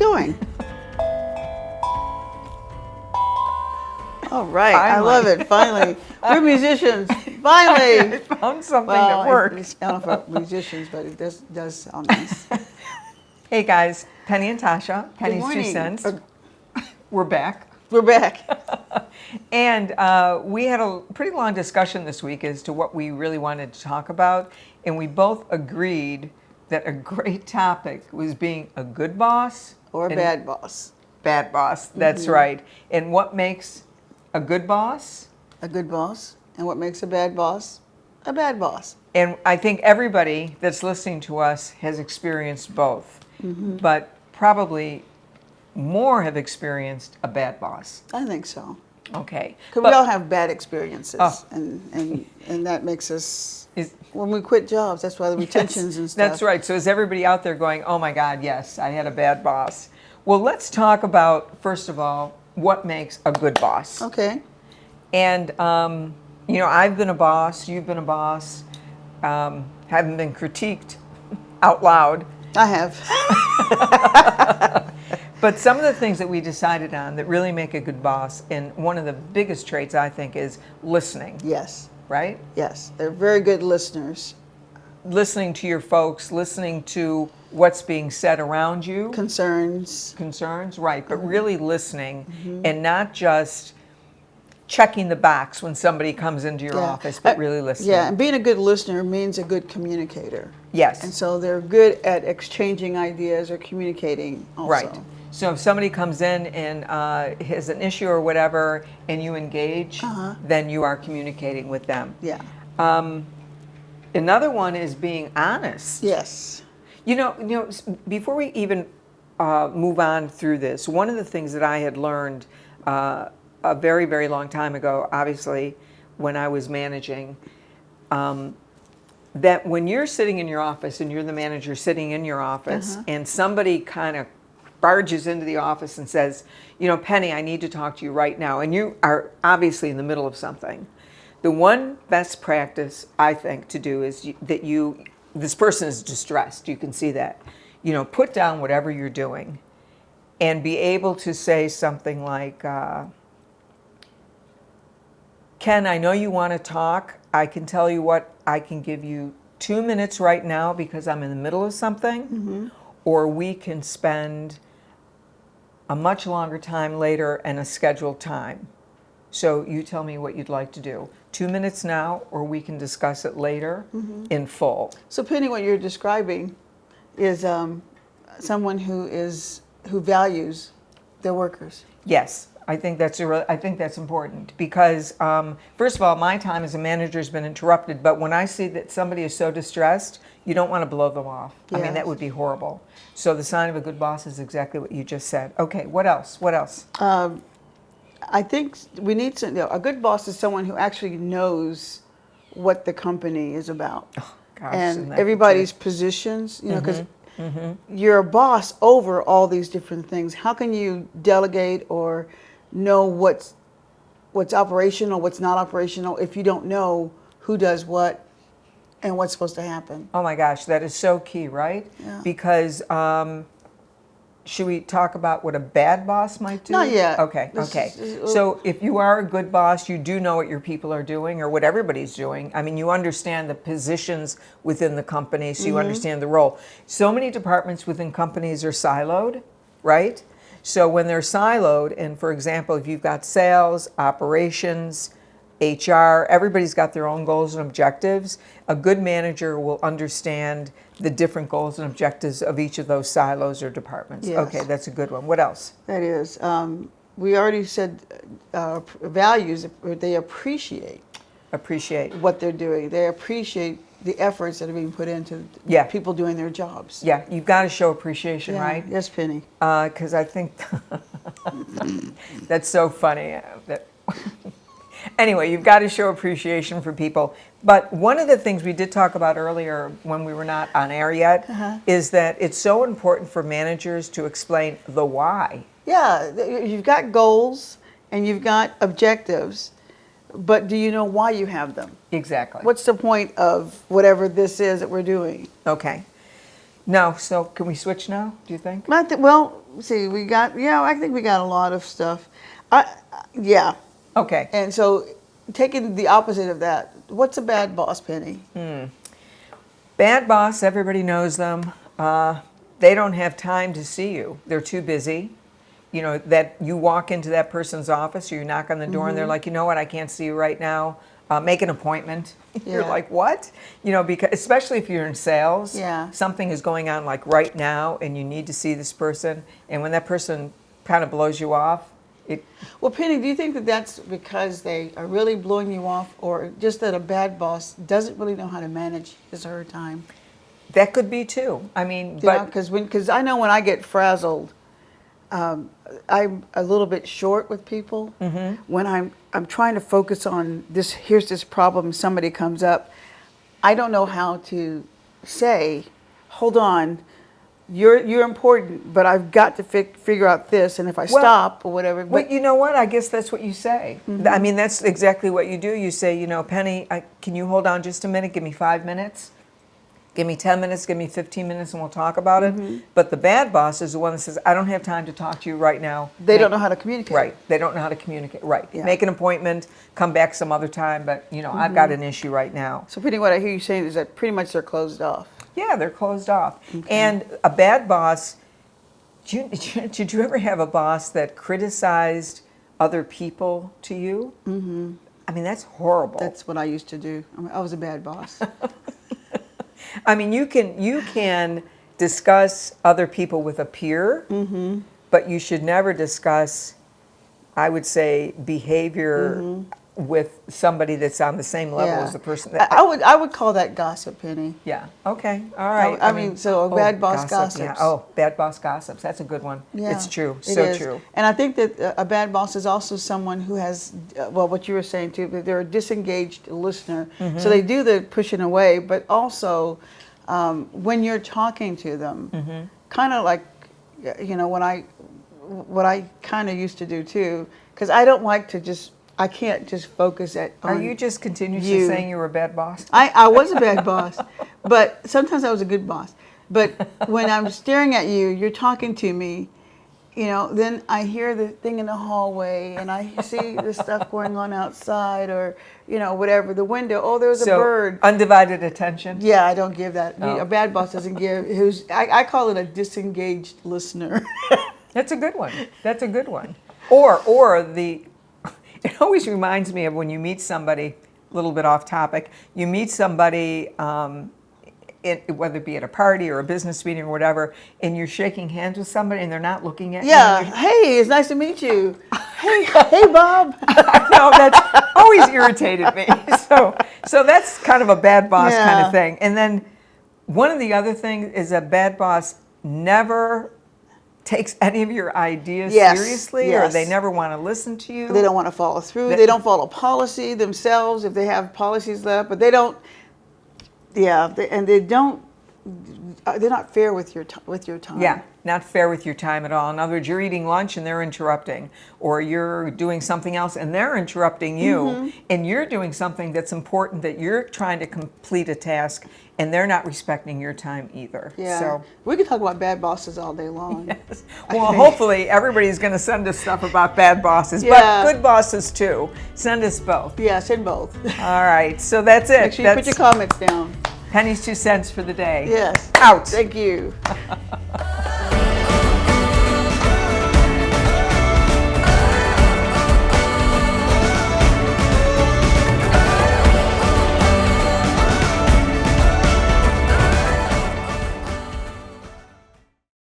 doing? All right, I Finally. love it. Finally, we're musicians. Finally, I found something well, that works. I don't know about musicians, but it does sound nice. Hey guys, Penny and Tasha, Penny's Two morning. Cents. We're back. We're back. And we had a pretty long discussion this week as to what we really wanted to talk about. And we both agreed that a great topic was being a good boss Or a and bad boss. bad boss. That's right. And what makes a good boss? A good boss. And what makes a bad boss? A bad boss. And I think everybody that's listening to us has experienced both, but probably more have experienced a bad boss. I think so. Okay. Because But we all have bad experiences, Oh. and that makes us, is- when we quit jobs, that's why the retentions and stuff. That's right. So is everybody out there going, oh my God, yes, I had a bad boss? Well, let's talk about, first of all, what makes a good boss. Okay. And, you know, I've been a boss, you've been a boss, haven't been critiqued out loud. I have. But some of the things that we decided on that really make a good boss, and one of the biggest traits I think is listening, Yes. right? Yes. They're very good listeners. Listening to your folks, listening to what's being said around you. Concerns. Concerns, right, but really listening and not just checking the box when somebody comes into your office, but really listening. Yeah, and being a good listener means a good communicator. Yes. And so they're good at exchanging ideas or communicating also. Right. So if somebody comes in and has an issue or whatever, and you engage, then you are communicating with them. Yeah. Another one is being honest. Yes. You know, before we even move on through this, one of the things that I had learned a very, very long time ago, obviously, when I was managing, that when you're sitting in your office and you're the manager sitting in your office, and somebody kind of barges into the office and says, you know, Penny, I need to talk to you right now, and you are obviously in the middle of something. The one best practice I think to do is this person is distressed. You can see that. You know, put down whatever you're doing and be able to say something like, Ken, I know you want to talk. I can tell you what, I can give you 2 minutes right now because I'm in the middle of something, or we can spend a much longer time later and a scheduled time. So you tell me what you'd like to do. 2 minutes now, or we can discuss it later in full. So Penny, what you're describing is someone who values their workers. Yes, I think that's important because first of all, my time as a manager has been interrupted. But when I see that somebody is so distressed, you don't want to blow them off. I mean, that Yes. would be horrible. So the sign of a good boss is exactly what you just said. Okay, what else? What else? I think we need a good boss is someone who actually knows what the company is about. Gosh, isn't And that everybody's positions, you know, because you're a boss over all these different things. How can you delegate or know what's operational, what's not operational, if you don't know who does what and what's supposed to happen? Oh my gosh, that is so key, right? Yeah. Because should we talk about what a bad boss might do? Not yet. Okay, okay. So if you are a good boss, you do know what your people are doing or what everybody's doing. I mean, you understand the positions within the company, so you understand the role. So many departments within companies are siloed, right? So when they're siloed, and for example, if you've got sales, operations, HR, everybody's got their own goals and objectives. A good manager will understand the different goals and objectives of each of those silos or departments. Yes. Okay, that's a good one. What else? That is, we already said values, they appreciate Appreciate. what they're doing. They appreciate the efforts that are being put into Yeah. people doing their jobs. Yeah, you've got to show appreciation, Yeah. right? Yes, Penny. Because I think that's so funny. Anyway, you've got to show appreciation for people. But one of the things we did talk about earlier when we were not on air yet is that it's so important for managers to explain the why. Yeah, you've got goals and you've got objectives, but do you know why you have them? Exactly. What's the point of whatever this is that we're doing? Okay. No, so can we switch now, do you think? Well, see, I think we got a lot of stuff. Yeah. Okay. And so taking the opposite of that, what's a bad boss, Penny? Bad boss, everybody knows them. They don't have time to see you. They're too busy. You know, that you walk into that person's office or you knock on the door and they're like, you know what, I can't see you right now. Make an appointment. You're Yeah. like, what? You know, because especially if you're in sales, Yeah. something is going on like right now and you need to see this person. And when that person kind of blows you off, Well, Penny, do you think that that's because they are really blowing you off, or just that a bad boss doesn't really know how to manage his or her time? that could be too. I mean, Yeah, but because I know when I get frazzled, I'm a little bit short with people. When I'm trying to focus on this, here's this problem, somebody comes up, I don't know how to say, hold on, you're important, but I've got to figure out this, and if I stop or whatever. But you know what? I guess that's what you say. I mean, that's exactly what you do. You say, you know, Penny, can you hold on just a minute? Give me 5 minutes. Give me 10 minutes, give me 15 minutes, and we'll talk about it. But the bad boss is the one that says, I don't have time to talk to you right now. They don't know how to communicate. Right. They don't know how to communicate. Right. Yeah. Make an appointment, come back some other time, but, you know, I've got an issue right now. So Penny, what I hear you saying is that pretty much they're closed off. Yeah, they're closed off. And a bad boss, did you ever have a boss that criticized other people to you? I mean, that's horrible. That's what I used to do. I was a bad boss. I mean, you can discuss other people with a peer, but you should never discuss, I would say, behavior with somebody that's on the same level as the person. I would call that gossip, Penny. Yeah. Okay. All right. I mean, so a bad boss gossips. Yeah. Oh, bad boss gossips. That's a good one. Yeah, It's true. it So is. true. And I think that a bad boss is also someone who has, well, what you were saying too, that they're a disengaged listener. So they do the pushing away, but also when you're talking to them, kind of like, you know, what I kind of used to do too, because I don't like to I can't just focus Are on you just continuously you. saying you were a bad boss? I was a bad boss, but sometimes I was a good boss. But when I'm staring at you, you're talking to me, you know, then I hear the thing in the hallway and I see the stuff going on outside, or, you know, whatever, the window, oh, there was a bird. Undivided attention. Yeah, I don't give that. Oh. A bad boss doesn't give, I call it a disengaged listener. That's a good one. That's a good one. Or it always reminds me of when you meet somebody, a little bit off topic, you meet somebody, whether it be at a party or a business meeting or whatever, and you're shaking hands with somebody and they're not looking at you. Yeah, hey, it's nice to meet you. Hey, Bob. No, that's always irritated me. So that's kind of a bad boss kind Yeah. of thing. And then one of the other things is a bad boss never takes any of your ideas Yes, seriously, or yes. they never want to listen to you. They don't want to follow through. They don't follow policy themselves if they have policies left, but they don't. Yeah, they don't. They're not fair with your time. Yeah, not fair with your time at all. In other words, you're eating lunch and they're interrupting, or you're doing something else and they're interrupting you, and you're doing something that's important, that you're trying to complete a task, and they're not respecting your time either. Yeah. So, We could talk about bad bosses all day long. yes. Well, hopefully everybody's going to send us stuff about bad bosses, Yeah. but good bosses too. Send us both. Yeah, send both. All right, so that's it. Make sure you put your comments down. Penny's 2 cents for the day. Yes. Out. Thank you.